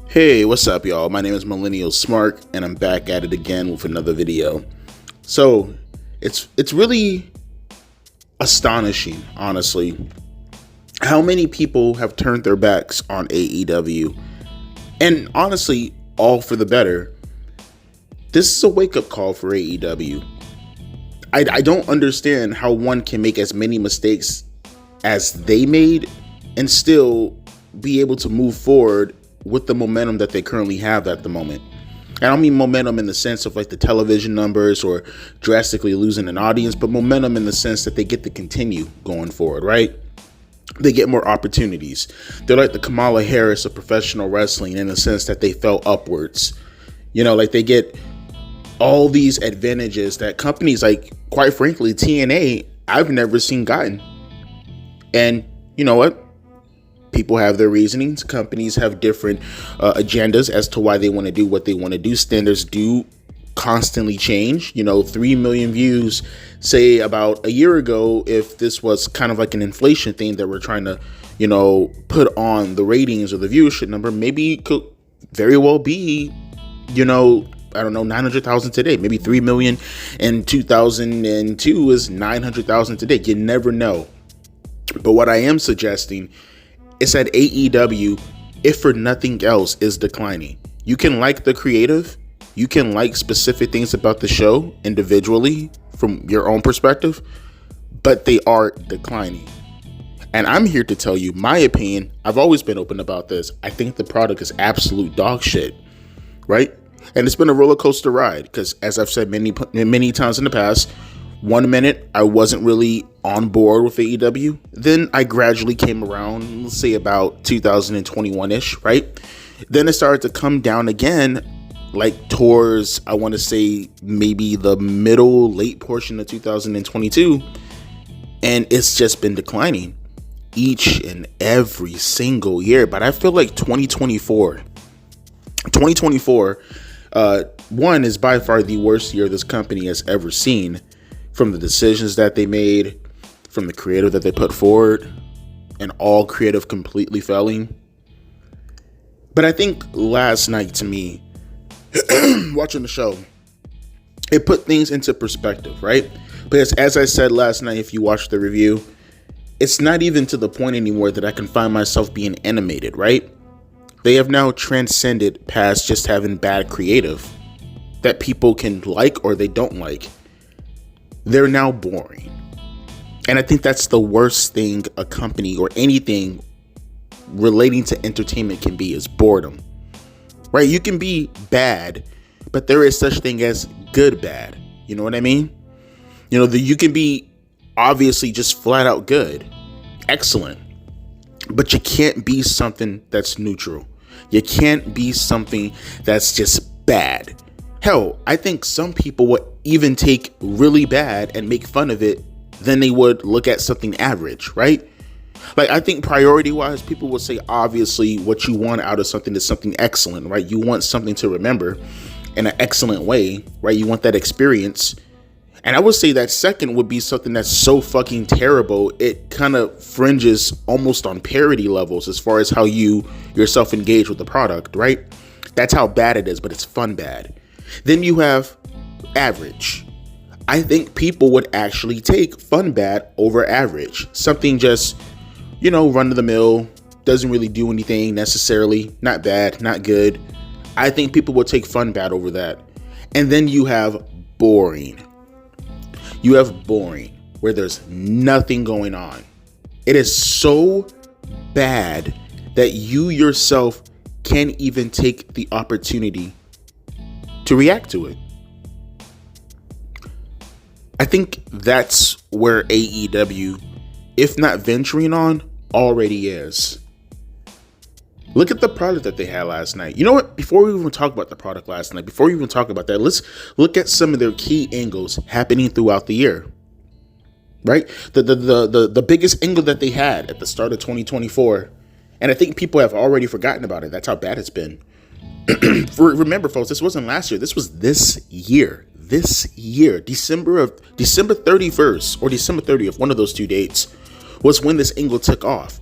Hey, what's up, y'all? My name is Millennial Smart, and I'm back at it again with another video. So, it's really astonishing, honestly, how many people have turned their backs on AEW, and honestly, all for the better. This is a wake-up call for AEW. I don't understand how one can make as many mistakes as they made and still be able to move forward with the momentum that they currently have at the moment. I don't mean momentum in the sense of like the television numbers or drastically losing an audience, but momentum in the sense that they get to continue going forward, right? They get more opportunities. They're like the Kamala Harris of professional wrestling in the sense that they fell upwards. You know, like they get all these advantages that companies like, quite frankly, TNA, I've never seen gotten. And you know what? People have their reasonings. Companies have different agendas as to why they want to do what they want to do. Standards do constantly change. 3 million views, say about a year ago, if this was kind of like an inflation thing that we're trying to, put on the ratings or the viewership number, maybe it could very well be, I don't know, 900,000 today. Maybe 3 million in 2002 is 900,000 today. You never know. But what I am suggesting is that AEW, if for nothing else, is declining. You can like the creative, you can like specific things about the show individually from your own perspective, but they are declining. And I'm here to tell you my opinion. I've always been open about this. I think the product is absolute dog shit, right? And it's been a roller coaster ride because, as I've said many times in the past, 1 minute I wasn't really on board with AEW. Then I gradually came around, let's say about 2021-ish, right? Then it started to come down again, like towards, I want to say maybe the late portion of 2022. And it's just been declining each and every single year. But I feel like 2024, one is by far the worst year this company has ever seen. From the decisions that they made, from the creative that they put forward, and all creative completely failing. But I think last night, to me, watching the show, it put things into perspective, right? Because as I said last night, if you watched the review, it's not even to the point anymore that I can find myself being animated, right? They have now transcended past just having bad creative that people can like or they don't like. They're now boring. And I think that's the worst thing a company or anything relating to entertainment can be, is boredom. Right? You can be bad, but there is such thing as good bad. You know what I mean? You can be obviously just flat out good, excellent, but you can't be something that's neutral. You can't be something that's just bad. Hell, I think some people would even take really bad and make fun of it than they would look at something average, right? Like, I think priority-wise, people will say, obviously, what you want out of something is something excellent, right? You want something to remember in an excellent way, right? You want that experience. And I would say that second would be something that's so fucking terrible, it kind of fringes almost on parody levels as far as how you yourself engage with the product, right? That's how bad it is, but it's fun bad. Then you have average. I think people would actually take fun bad over average. Something just, run of the mill, doesn't really do anything necessarily, not bad, not good. I think people would take fun bad over that. And then you have boring. You have boring, where there's nothing going on. It is so bad that you yourself can't even take the opportunity to react to it. I think that's where AEW, if not venturing on, already is. Look at the product that they had last night. You know what? Before we even talk about the product last night, before we even talk about that, let's look at some of their key angles happening throughout the year. Right? The biggest angle that they had at the start of 2024, and I think people have already forgotten about it. That's how bad it's been. Remember, folks, this wasn't last year. This was this year. This year, December 31st or December 30th, one of those two dates, was when this angle took off.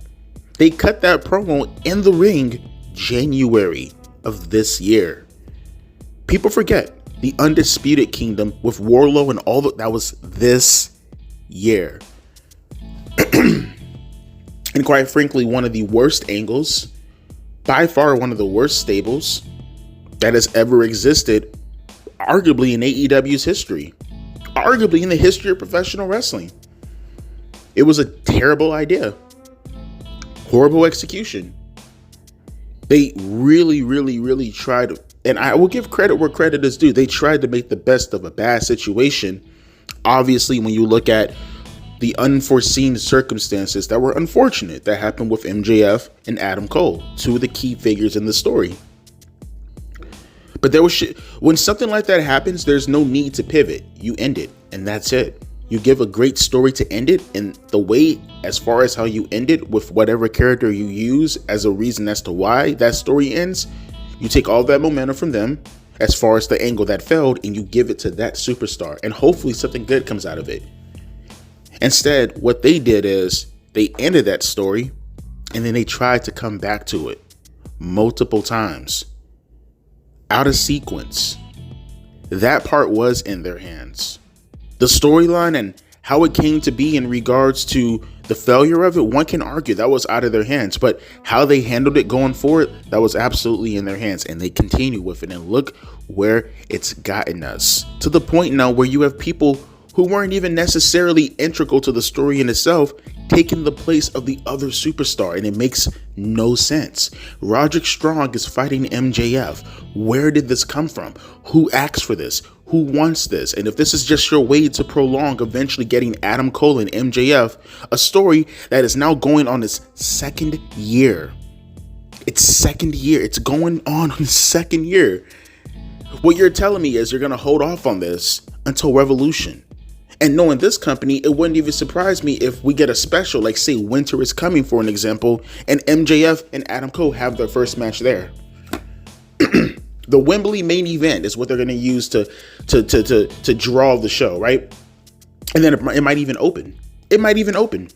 They cut that promo in the ring January of this year. People forget the Undisputed Kingdom with Warlow and all that was this year. And quite frankly, one of the worst angles, by far one of the worst stables that has ever existed, arguably in AEW's history, arguably in the history of professional wrestling. It was a terrible idea. Horrible execution. They really tried, and I will give credit where credit is due. They tried to make the best of a bad situation. Obviously, when you look at the unforeseen circumstances that were unfortunate that happened with MJF and Adam Cole, two of the key figures in the story. But there was shit. When something like that happens, there's no need to pivot. You end it, and that's it. You give a great story to end it, and the way, as far as how you end it with whatever character you use as a reason as to why that story ends, you take all that momentum from them as far as the angle that failed, and you give it to that superstar, and hopefully something good comes out of it. Instead, what they did is they ended that story, and then they tried to come back to it multiple times. Out of sequence. That part was in their hands. The storyline and how it came to be in regards to the failure of it, one can argue that was out of their hands, but how they handled it going forward, that was absolutely in their hands, and they continue with it, and look where it's gotten us, to the point now where you have people who weren't even necessarily integral to the story in itself taking the place of the other superstar, and it makes no sense. Roderick Strong is fighting MJF. Where did this come from? Who asked for this? Who wants this? And if this is just your way to prolong eventually getting Adam Cole and MJF, a story that is now going on its second year. It's second year. It's going on its second year. What you're telling me is you're going to hold off on this until Revolution. And knowing this company, it wouldn't even surprise me if we get a special, like say Winter is Coming, for an example, and MJF and Adam Cole have their first match there. The Wembley main event is what they're going to use to draw the show, right? And then it might even open. It might even open.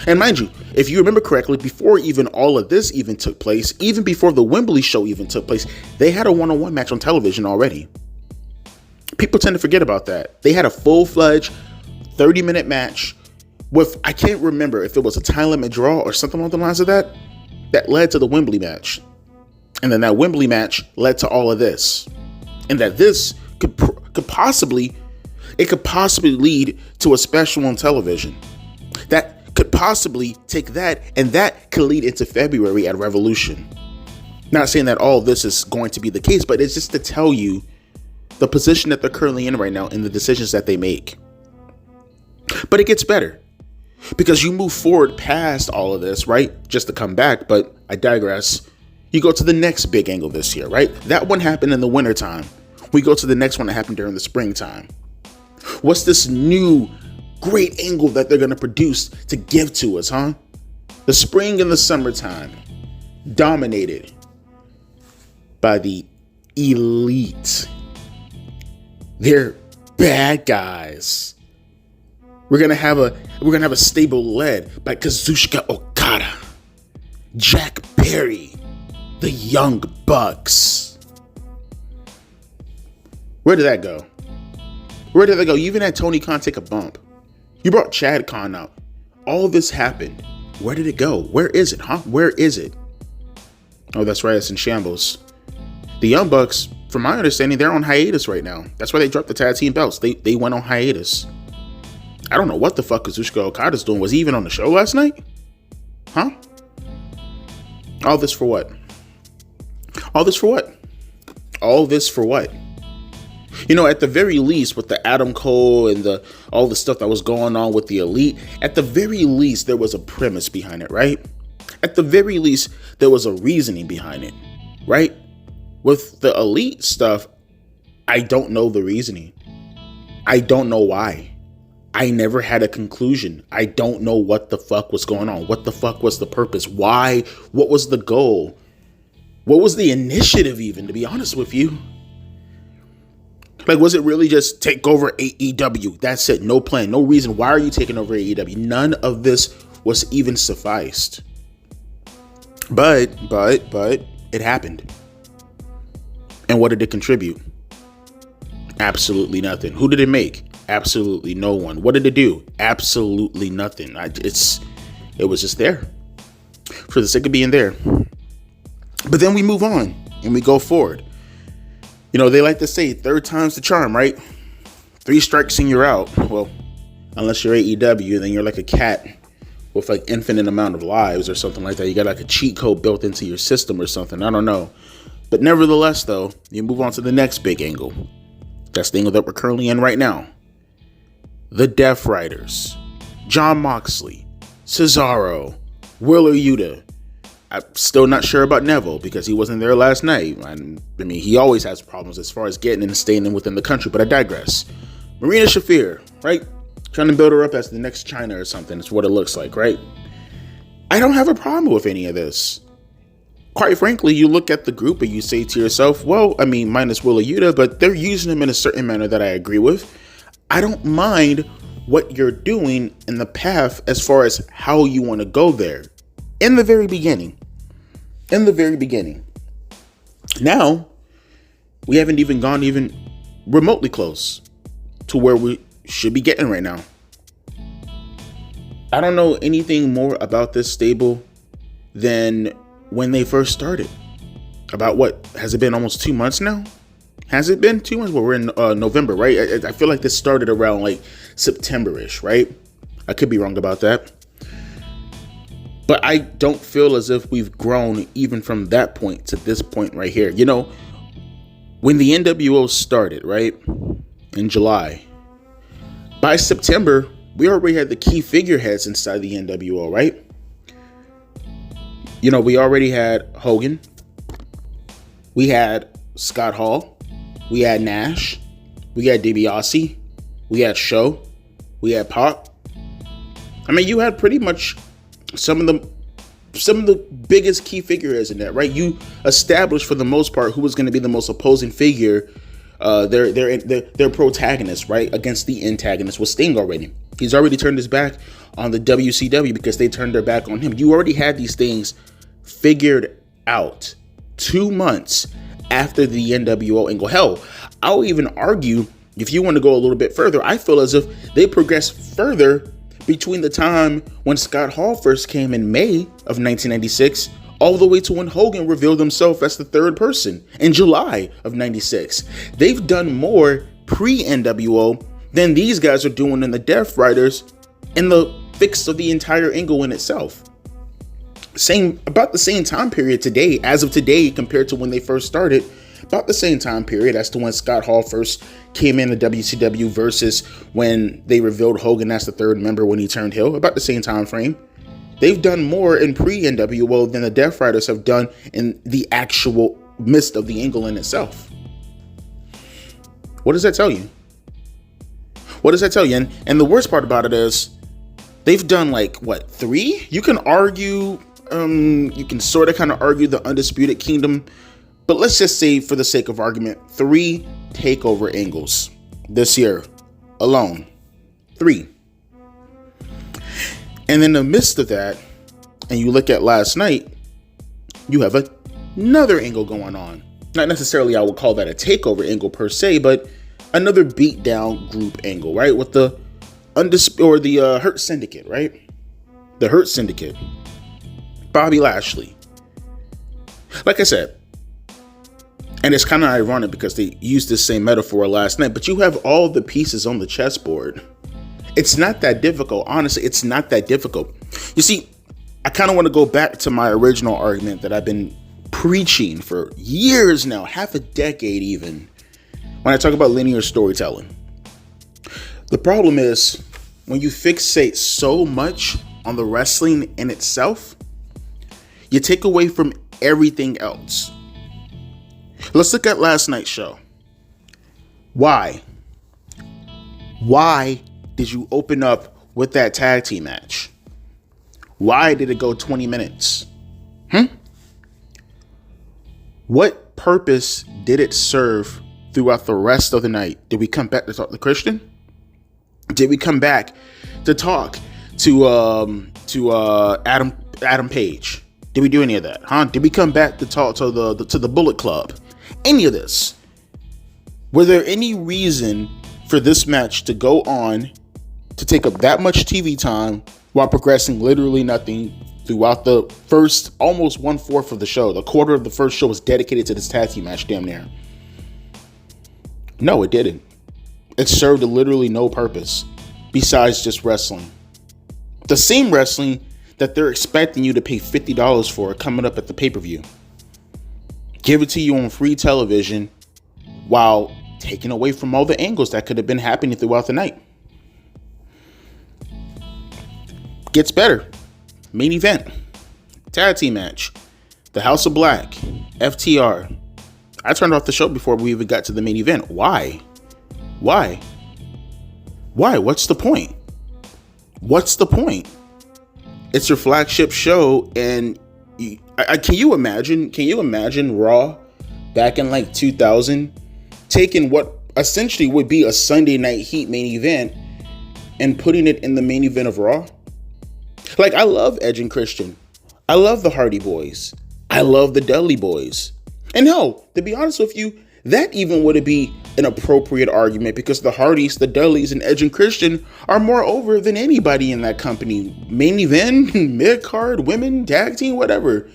And mind you, if you remember correctly, before even all of this even took place, even before the Wembley show even took place, they had a one-on-one match on television already. People tend to forget about that. They had a full-fledged 30-minute match with, I can't remember if it was a time limit draw or something along the lines of that led to the Wembley match. And then that Wembley match led to all of this. And that this could possibly lead to a special on television. That could possibly take that, and that could lead into February at Revolution. Not saying that all this is going to be the case, but it's just to tell you the position that they're currently in right now and the decisions that they make. But it gets better because you move forward past all of this, right? Just to come back, but I digress. You go to the next big angle this year, right? That one happened in the wintertime. We go to the next one that happened during the springtime. What's this new great angle that they're going to produce to give to us, huh? The spring and the summertime, dominated by the Elite. They're bad guys. We're gonna have a stable led by Kazuchika Okada, Jack Perry, the Young Bucks. Where did that go? Where did that go? You even had Tony Khan take a bump. You brought Chad Khan out. All of this happened. Where did it go? Where is it, huh? Where is it? Oh, that's right. It's in shambles. The Young Bucks, from my understanding, they're on hiatus right now. That's why they dropped the tag team belts. They went on hiatus. I don't know what the fuck Kazuchika Okada's doing. Was he even on the show last night? Huh? All this for what? All this for what? All this for what? At the very least, with the Adam Cole and all the stuff that was going on with the Elite, at the very least, there was a premise behind it, right? At the very least, there was a reasoning behind it, right? With the Elite stuff, I don't know the reasoning. I don't know why. I never had a conclusion. I don't know what the fuck was going on. What the fuck was the purpose? Why? What was the goal? What was the initiative even, to be honest with you? Like, was it really just take over AEW? That's it. No plan, no reason. Why are you taking over AEW? None of this was even sufficed. But it happened. And what did it contribute? Absolutely nothing. Who did it make? Absolutely no one. What did it do? Absolutely nothing. It was just there for the sake of being there. But then we move on and we go forward. They like to say third time's the charm, right? 3 strikes and you're out. Well, unless you're AEW, then you're like a cat with like infinite amount of lives or something like that. You got like a cheat code built into your system or something. I don't know. But nevertheless, though, you move on to the next big angle. That's the angle that we're currently in right now. The Death Riders, Jon Moxley, Cesaro, Wheeler Yuta. I'm still not sure about Neville because he wasn't there last night. I mean, he always has problems as far as getting in and staying in within the country, but I digress. Marina Shafir, right? Trying to build her up as the next China or something. It's what it looks like, right? I don't have a problem with any of this. Quite frankly, you look at the group and you say to yourself, well, I mean, minus Wheeler Yuta, but they're using him in a certain manner that I agree with. I don't mind what you're doing in the path as far as how you want to go there. In the very beginning. Now, we haven't even gone even remotely close to where we should be getting right now. I don't know anything more about this stable than when they first started. About what? Has it been almost 2 months now? Has it been 2 months? Well, we're in November, right? I feel like this started around like September-ish, right? I could be wrong about that. But I don't feel as if we've grown even from that point to this point right here. When the NWO started, right, in July, by September, we already had the key figureheads inside the NWO, right? We already had Hogan. We had Scott Hall. We had Nash. We had DiBiase. We had Show. We had Pac. I mean, you had pretty much some of the biggest key figures in that, right? You established for the most part who was going to be the most opposing figure, their protagonist, right, against the antagonist was Sting already. He's already turned his back on the WCW because they turned their back on him. You already had these things figured out 2 months after the NWO angle. Hell, I'll even argue, if you want to go a little bit further, I feel as if they progressed further between the time when Scott Hall first came in May of 1996 all the way to when Hogan revealed himself as the third person in July of 96. They've done more pre-NWO than these guys are doing in the Death Riders in the fix of the entire angle in itself. About the same time period today, as of today, compared to when they first started, about the same time period as to when Scott Hall first came in the WCW versus when they revealed Hogan as the third member when he turned heel, about the same time frame. They've done more in pre-NWO than the Death Riders have done in the actual midst of the angle in itself. What does that tell you? What does that tell you? And the worst part about it is they've done like, what, 3? You can argue, you can sort of kind of argue the Undisputed Kingdom, but let's just say for the sake of argument, 3 takeover angles this year alone. 3. And in the midst of that, and you look at last night, you have another angle going on. Not necessarily I would call that a takeover angle per se, but another beatdown group angle, right? With the Hurt Syndicate, right? The Hurt Syndicate. Bobby Lashley. Like I said, and it's kind of ironic because they used the same metaphor last night, but you have all the pieces on the chessboard. It's not that difficult. Honestly, it's not that difficult. You see, I kind of want to go back to my original argument that I've been preaching for years now, half a decade even, when I talk about linear storytelling. The problem is when you fixate so much on the wrestling in itself, you take away from everything else. Let's look at last night's show. Why did you open up with that tag team match? Why did it go 20 minutes? What purpose did it serve throughout the rest of the night? Did we come back to talk to Christian? Did we come back to talk to Adam Page? Did we do any of that? Did we come back to talk to the Bullet Club? Any of this? Were there any reason for this match to go on to take up that much TV time while progressing literally nothing throughout the first almost 1/4 of the show? The quarter of the first show was dedicated to this tag team match, damn near. No, it didn't. It served literally no purpose besides just wrestling. The same wrestling that they're expecting you to pay $50 for coming up at the pay-per-view. Give it to you on free television while taking away from all the angles that could have been happening throughout the night. Gets better. Main event. Tag team match. The House of Black. FTR. I turned off the show before we even got to the main event. Why? What's the point? It's your flagship show, and can you imagine Raw back in like 2000 taking what essentially would be a Sunday Night Heat main event and putting it in the main event of Raw? Like, I love Edge and Christian. I love the Hardy Boys. I love the Dudley Boys. And hell, to be honest with you, that even would be an appropriate argument because the Hardys, the Dudleys, and Edge and Christian are more over than anybody in that company. Main event, mid-card, women, tag team, whatever.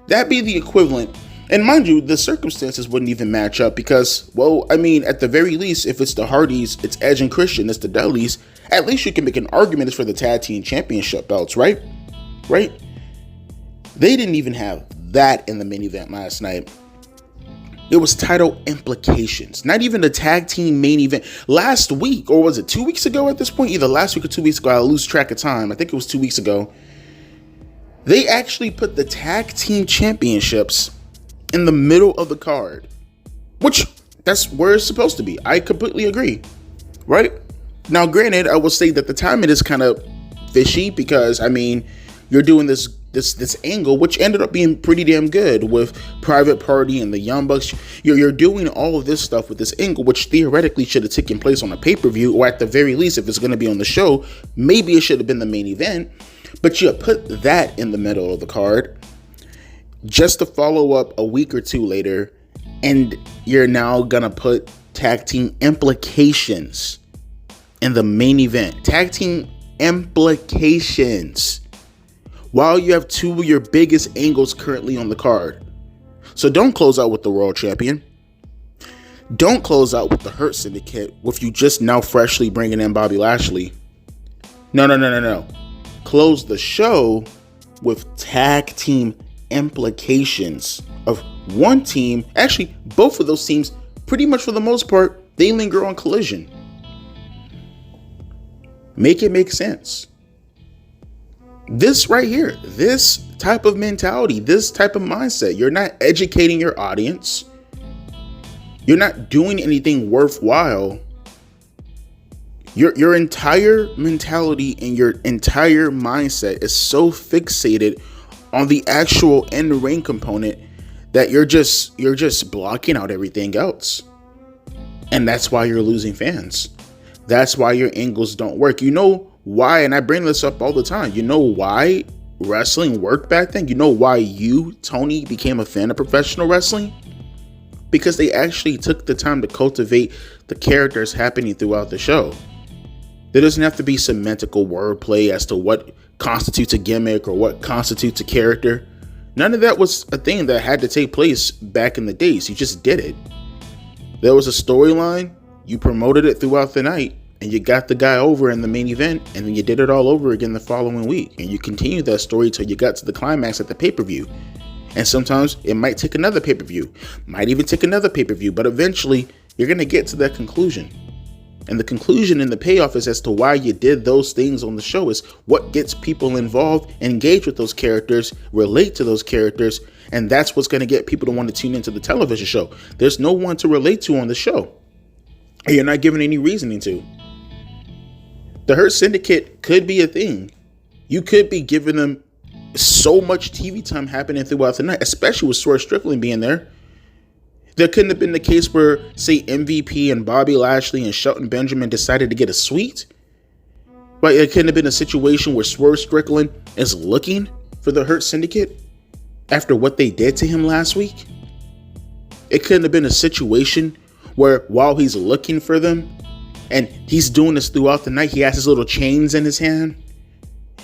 That'd be the equivalent. And mind you, the circumstances wouldn't even match up because, well, I mean, at the very least, if it's the Hardys, it's Edge and Christian, it's the Dudleys, at least you can make an argument it's for the tag team championship belts, right? Right? They didn't even have that in the main event last night. It was title implications, not even the tag team main event. Last week, or was it 2 weeks ago at this point? Either last week or 2 weeks ago, I lose track of time. I think it was 2 weeks ago. They actually put the tag team championships in the middle of the card, which that's where it's supposed to be. I completely agree, right? Now, granted, I will say that the timing is kind of fishy because, I mean, you're doing this angle, which ended up being pretty damn good with Private Party and the Young Bucks. You're doing all of this stuff with this angle, which theoretically should have taken place on a pay-per-view, or at the very least, if it's going to be on the show, maybe it should have been the main event. But you put that in the middle of the card just to follow up a week or two later, and you're now going to put tag team implications in the main event. Tag team implications. While you have two of your biggest angles currently on the card. So don't close out with the World Champion. Don't close out with the Hurt Syndicate with you just now freshly bringing in Bobby Lashley. No. Close the show with tag team implications of one team. Actually, both of those teams, pretty much for the most part, they linger on Collision. Make it make sense. This right here, this type of mentality, this type of mindset, you're not educating your audience. You're not doing anything worthwhile. Your entire mentality and your entire mindset is so fixated on the actual in-ring component that you're just blocking out everything else. And that's why you're losing fans. That's why your angles don't work. You know why, and I bring this up all the time, you know why wrestling worked back then? You know why you, Tony, became a fan of professional wrestling? Because they actually took the time to cultivate the characters happening throughout the show. There doesn't have to be semantical wordplay as to what constitutes a gimmick or what constitutes a character. None of that was a thing that had to take place back in the days. You just did it. There was a storyline, you promoted it throughout the night, and you got the guy over in the main event, and then you did it all over again the following week. And you continued that story till you got to the climax at the pay-per-view. And sometimes it might take another pay-per-view, might even take another pay-per-view, but eventually you're going to get to that conclusion. And the conclusion and the payoff is as to why you did those things on the show is what gets people involved, engage with those characters, relate to those characters, and that's what's going to get people to want to tune into the television show. There's no one to relate to on the show, and you're not given any reasoning to. The Hurt Syndicate could be a thing. You could be giving them so much TV time happening throughout the night, especially with Swerve Strickland being there. There couldn't have been the case where, say, MVP and Bobby Lashley and Shelton Benjamin decided to get a suite. Right? It couldn't have been a situation where Swerve Strickland is looking for the Hurt Syndicate after what they did to him last week. It couldn't have been a situation where while he's looking for them, and he's doing this throughout the night, he has his little chains in his hand,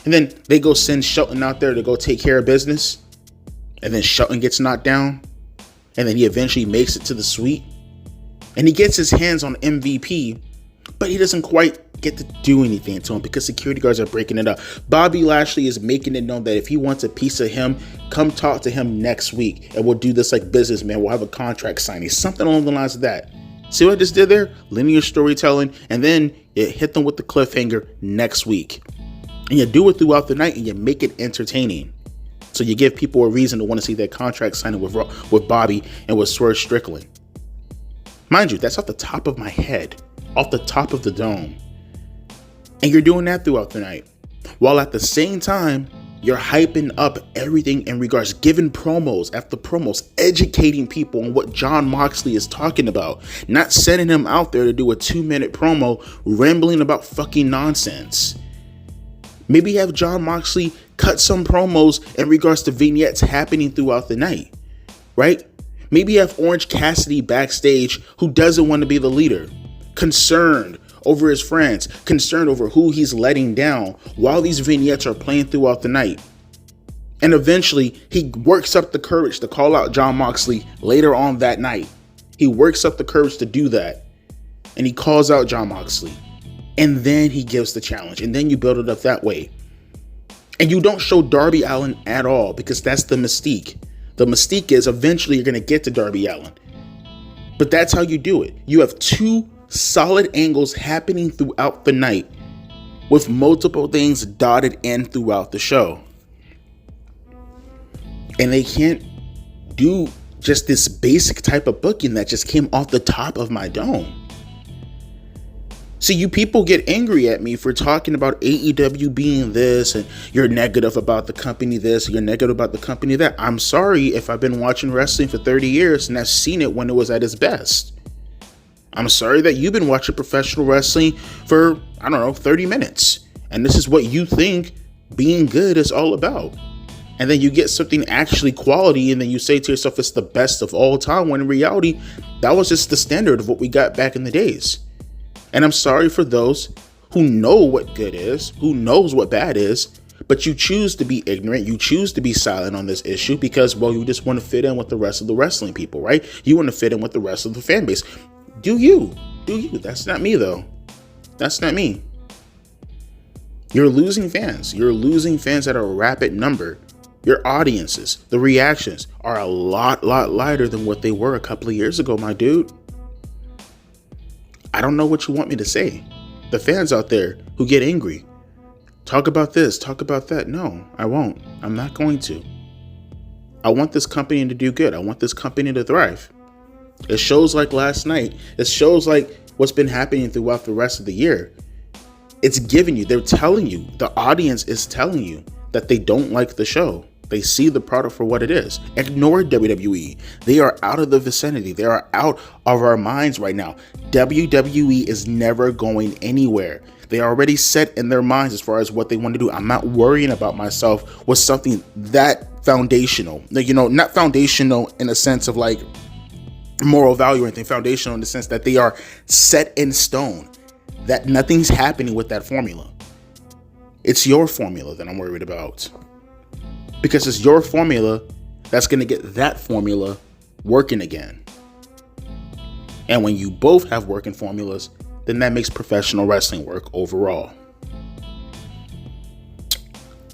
and then they go send Shelton out there to go take care of business, and then Shelton gets knocked down, and then he eventually makes it to the suite, and he gets his hands on MVP, but he doesn't quite get to do anything to him because security guards are breaking it up. Bobby Lashley is making it known that if he wants a piece of him, come talk to him next week, and we'll do this like businessmen. We'll have a contract signing, something along the lines of that. See what I just did there? Linear storytelling, and then you hit them with the cliffhanger next week. And you do it throughout the night, and you make it entertaining. So you give people a reason to want to see that contract signing with Bobby and with Swerve Strickland. Mind you, that's off the top of my head, off the top of the dome. And you're doing that throughout the night, while at the same time, you're hyping up everything in regards, giving promos after promos, educating people on what Jon Moxley is talking about, not sending him out there to do a 2-minute promo rambling about fucking nonsense. Maybe have Jon Moxley cut some promos in regards to vignettes happening throughout the night, right? Maybe have Orange Cassidy backstage who doesn't want to be the leader, concerned over his friends, concerned over who he's letting down while these vignettes are playing throughout the night. And eventually he works up the courage to call out Jon Moxley later on that night. He works up the courage to do that, and he calls out Jon Moxley. And then he gives the challenge, and then you build it up that way. And you don't show Darby Allin at all, because that's the mystique. The mystique is eventually you're going to get to Darby Allin. But that's how you do it. You have two solid angles happening throughout the night with multiple things dotted in throughout the show. And they can't do just this basic type of booking that just came off the top of my dome. See, you people get angry at me for talking about AEW being this, and you're negative about the company this, you're negative about the company that. I'm sorry if I've been watching wrestling for 30 years and I've seen it when it was at its best. I'm sorry that you've been watching professional wrestling for, 30 minutes. And this is what you think being good is all about. And then you get something actually quality, and then you say to yourself it's the best of all time, when in reality, that was just the standard of what we got back in the days. And I'm sorry for those who know what good is, who knows what bad is, but you choose to be ignorant. You choose to be silent on this issue because, well, you just want to fit in with the rest of the wrestling people, right? You want to fit in with the rest of the fan base. Do you. That's not me, though. That's not me. You're losing fans. You're losing fans at a rapid number. Your audiences, the reactions are a lot lighter than what they were a couple of years ago, my dude. I don't know what you want me to say. The fans out there who get angry, talk about this, talk about that. No, I won't. I'm not going to. I want this company to do good. I want this company to thrive. It shows like last night. It shows like what's been happening throughout the rest of the year. It's giving you, they're telling you, the audience is telling you that they don't like the show. They see the product for what it is. Ignore WWE. They are out of the vicinity. They are out of our minds right now. WWE is never going anywhere. They are already set in their minds as far as what they want to do. I'm not worrying about myself with something that foundational. Not foundational in a sense of like moral value or anything. Foundational in the sense that they are set in stone. That nothing's happening with that formula. It's your formula that I'm worried about. Because it's your formula that's going to get that formula working again. And when you both have working formulas, then that makes professional wrestling work overall.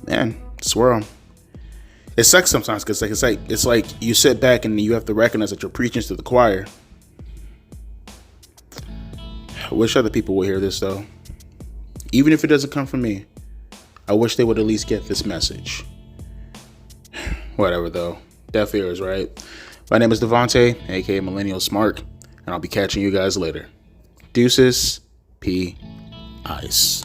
Man, swear It sucks sometimes because it's like you sit back and you have to recognize that you're preaching to the choir. I wish other people would hear this though. Even if it doesn't come from me, I wish they would at least get this message. Whatever though. Deaf ears, right? My name is Devontae, aka Millennial Smart, and I'll be catching you guys later. Deuces, P. Ice.